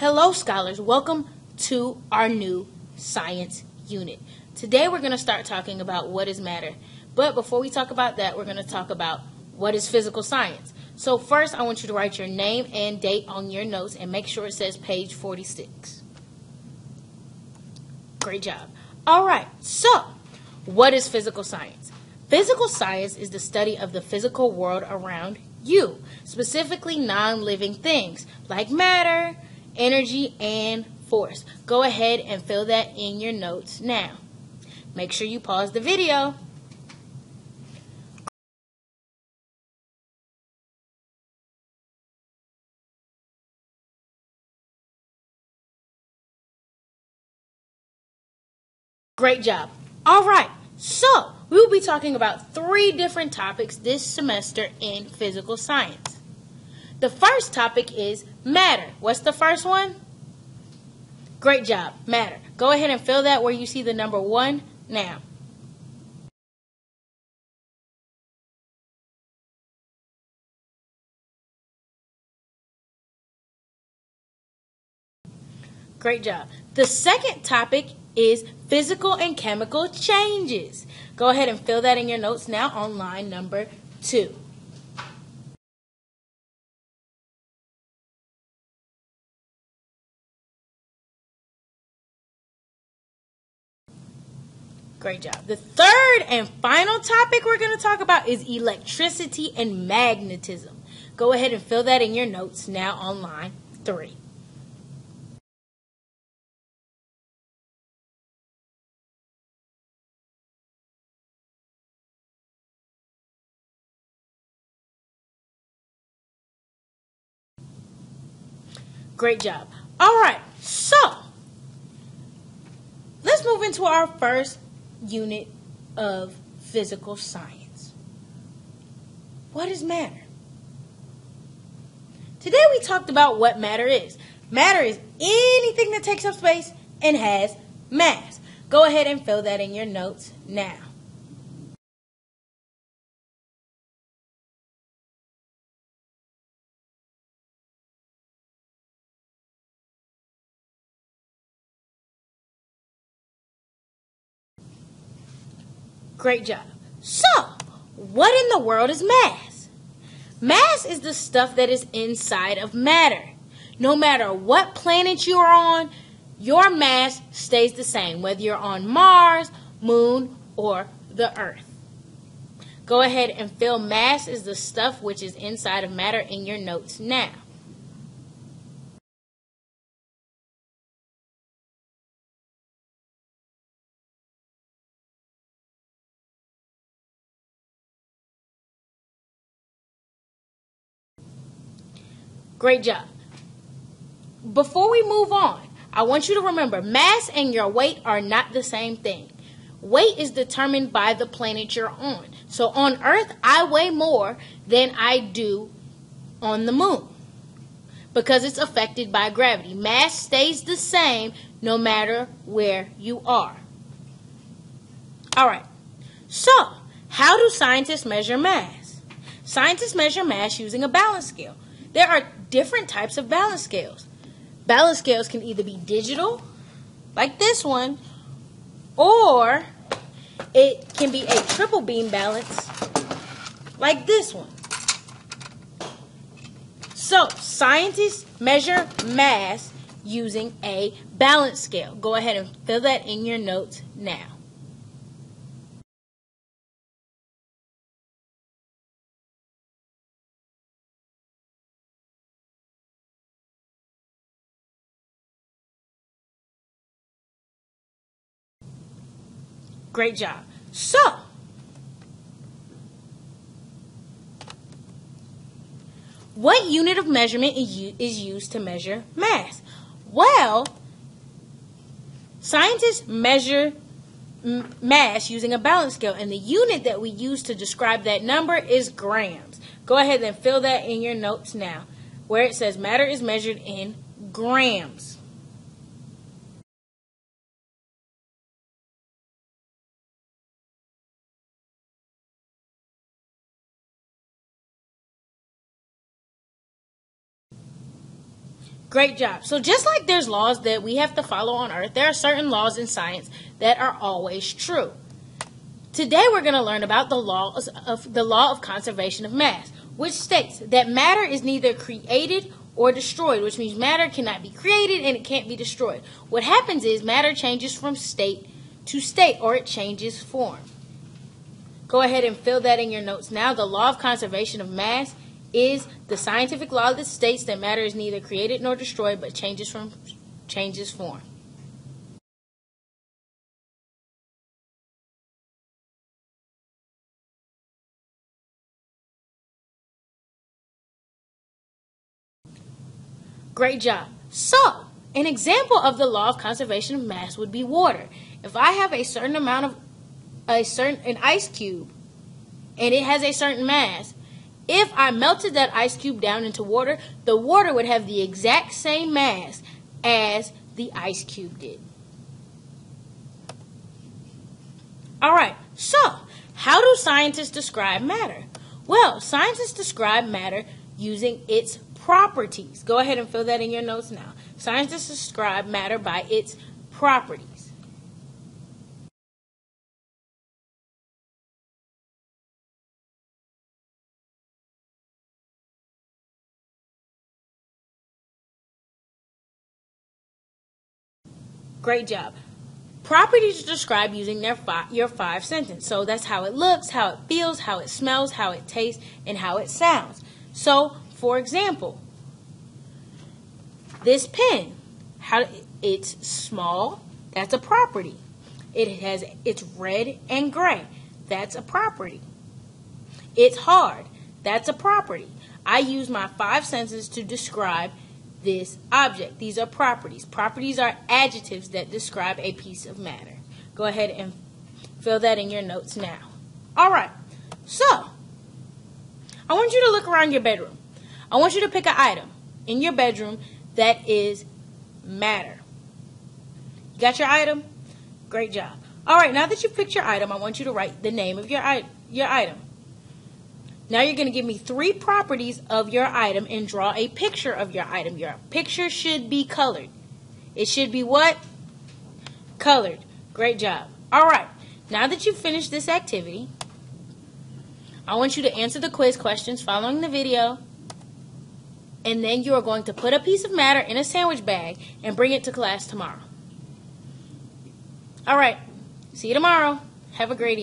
Hello, scholars. Welcome to our new science unit. Today we're going to start talking about what is matter. But before we talk about that, we're going to talk about what is physical science. So first, I want you to write your name and date on your notes and make sure it says page 46. Great job. All right, so what is physical science? Physical science is the study of the physical world around you, specifically non-living things like matter, energy, and force. Go ahead and fill that in your notes now. Make sure you pause the video. Great job. All right, so we will be talking about 3 different topics this semester in physical science. The first topic is matter. What's the first one? Great job, matter. Go ahead and fill that where you see the number 1 now. Great job. The second topic is physical and chemical changes. Go ahead and fill that in your notes now on line number 2. Great job. The third and final topic we're going to talk about is electricity and magnetism. Go ahead and fill that in your notes now on line 3. Great job. All right, so let's move into our first unit of physical science. What is matter? Today we talked about what matter is. Matter is anything that takes up space and has mass. Go ahead and fill that in your notes now. Great job. So, what in the world is mass? Mass is the stuff that is inside of matter. No matter what planet you are on, your mass stays the same, whether you're on Mars, Moon, or the Earth. Go ahead and fill mass is the stuff which is inside of matter in your notes now. Great job. Before we move on, I want you to remember mass and your weight are not the same thing. Weight is determined by the planet you're on. So on Earth, I weigh more than I do on the moon because it's affected by gravity. Mass stays the same no matter where you are. All right. So, how do scientists measure mass? Scientists measure mass using a balance scale. There are different types of balance scales. Balance scales can either be digital, like this one, or it can be a triple beam balance, like this one. So, scientists measure mass using a balance scale. Go ahead and fill that in your notes now. Great job. So, what unit of measurement is used to measure mass? Well, scientists measure mass using a balance scale, and the unit that we use to describe that number is grams. Go ahead and fill that in your notes now, where it says matter is measured in grams. Great job. So just like there's laws that we have to follow on Earth, there are certain laws in science that are always true. Today we're going to learn about the law of conservation of mass, which states that matter is neither created or destroyed, which means matter cannot be created and it can't be destroyed. What happens is matter changes from state to state, or it changes form. Go ahead and fill that in your notes now. The law of conservation of mass is the scientific law that states that matter is neither created nor destroyed, but changes form. Great job. So, an example of the law of conservation of mass would be water. If I have a certain amount of an ice cube and it has a certain mass, if I melted that ice cube down into water, the water would have the exact same mass as the ice cube did. Alright, so how do scientists describe matter? Well, scientists describe matter using its properties. Go ahead and fill that in your notes now. Scientists describe matter by its properties. Great job. Properties are described using your five senses. So that's how it looks, how it feels, how it smells, how it tastes, and how it sounds. So, for example, this pen, it's small, that's a property. It's red and gray, that's a property. It's hard, that's a property. I use my five senses to describe this object. These are properties. Properties are adjectives that describe a piece of matter. Go ahead and fill that in your notes now. Alright, so I want you to look around your bedroom. I want you to pick an item in your bedroom that is matter. You got your item? Great job. Alright, now that you've picked your item, I want you to write the name of your item. Now you're going to give me 3 properties of your item and draw a picture of your item. Your picture should be colored. It should be what? Colored. Great job. Alright, now that you've finished this activity, I want you to answer the quiz questions following the video, and then you are going to put a piece of matter in a sandwich bag and bring it to class tomorrow. Alright, see you tomorrow. Have a great evening.